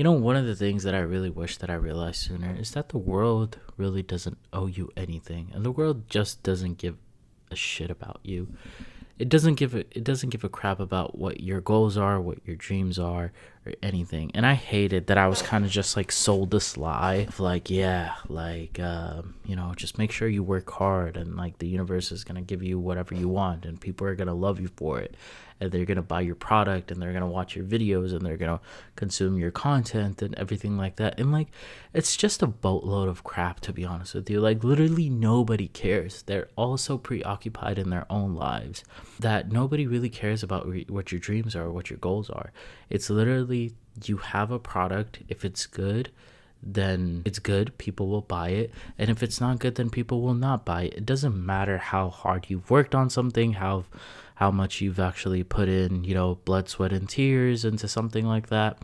One of the things that I really wish that I realized sooner is that the world really doesn't owe you anything, and the world just doesn't give a shit about you. It doesn't give a crap about what your goals are, what your dreams are, or anything. And I hated that I was kind of just like sold this lie of like, yeah, like just make sure you work hard, and like the universe is gonna give you whatever you want, and people are gonna love you for it, and they're gonna buy your product, and they're gonna watch your videos, and they're gonna consume your content and everything like that. And like, it's just a boatload of crap, to be honest with you. Like, literally nobody cares. They're all so preoccupied in their own lives that nobody really cares about what your dreams are or what your goals are. It's literally, you have a product. If it's good, then it's good. People will buy it. And if it's not good, then people will not buy it. It doesn't matter how hard you've worked on something, how much you've actually put in, blood, sweat, and tears into something like that.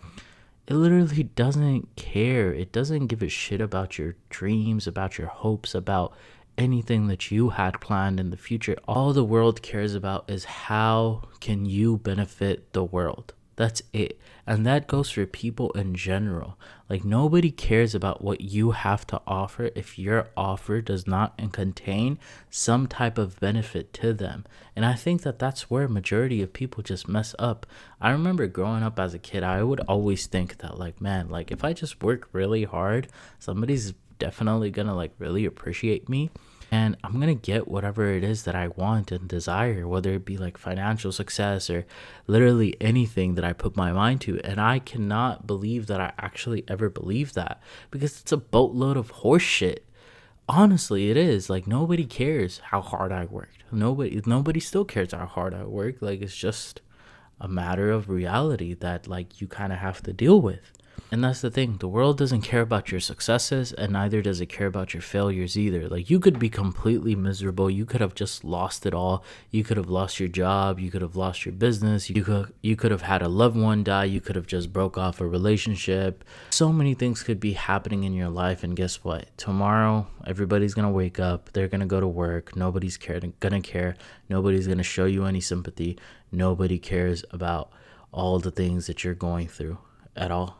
It literally doesn't care. It doesn't give a shit about your dreams, about your hopes, about anything that you had planned in the future. All the world cares about is how can you benefit the world. That's it. And that goes for people in general. Like, nobody cares about what you have to offer if your offer does not contain some type of benefit to them. And I think that that's where majority of people just mess up. I remember growing up as a kid, I would always think that, like, man, like, if I just work really hard, somebody's definitely gonna like really appreciate me, and I'm gonna get whatever it is that I want and desire, whether it be like financial success or literally anything that I put my mind to. And I cannot believe that I actually ever believed that, because it's a boatload of horse shit. Honestly, it is. Like, nobody cares how hard I worked. Nobody still cares how hard I work. Like, it's just a matter of reality that like you kind of have to deal with. And that's the thing. The world doesn't care about your successes, and neither does it care about your failures either. Like, you could be completely miserable. You could have just lost it all. You could have lost your job. You could have lost your business. You could have had a loved one die. You could have just broke off a relationship. So many things could be happening in your life, and guess what? Tomorrow, everybody's going to wake up. They're going to go to work. Nobody's gonna care. Nobody's going to show you any sympathy. Nobody cares about all the things that you're going through at all.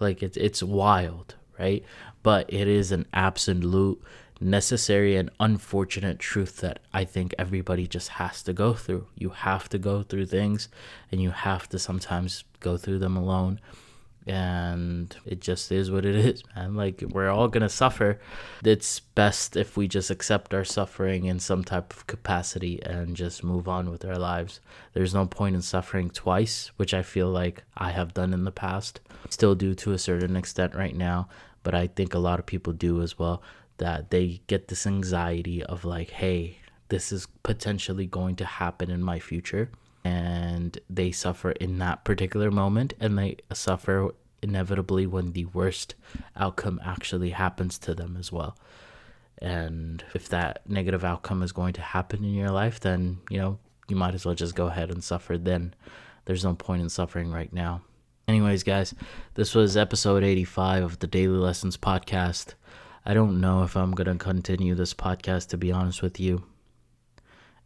Like, it's wild, right? But it is an absolute necessary and unfortunate truth that I think everybody just has to go through. You have to go through things, and you have to sometimes go through them alone. And it just is what it is, man. Like, we're all gonna suffer. It's best if we just accept our suffering in some type of capacity and just move on with our lives. There's no point in suffering twice, which I feel like I have done in the past, still do to a certain extent right now, but I think a lot of people do as well, that they get this anxiety of like, hey, this is potentially going to happen in my future, and they suffer in that particular moment, and they suffer inevitably when the worst outcome actually happens to them as well. And if that negative outcome is going to happen in your life, then you might as well just go ahead and suffer then. There's no point in suffering right now. Anyways, guys, this was episode 85 of the Daily Lessons podcast. I don't know if I'm gonna continue this podcast, to be honest with you.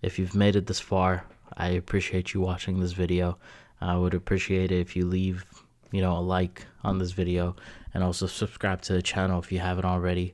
If you've made it this far, I appreciate you watching this video. I would appreciate it if you leave, a like on this video, and also subscribe to the channel if you haven't already.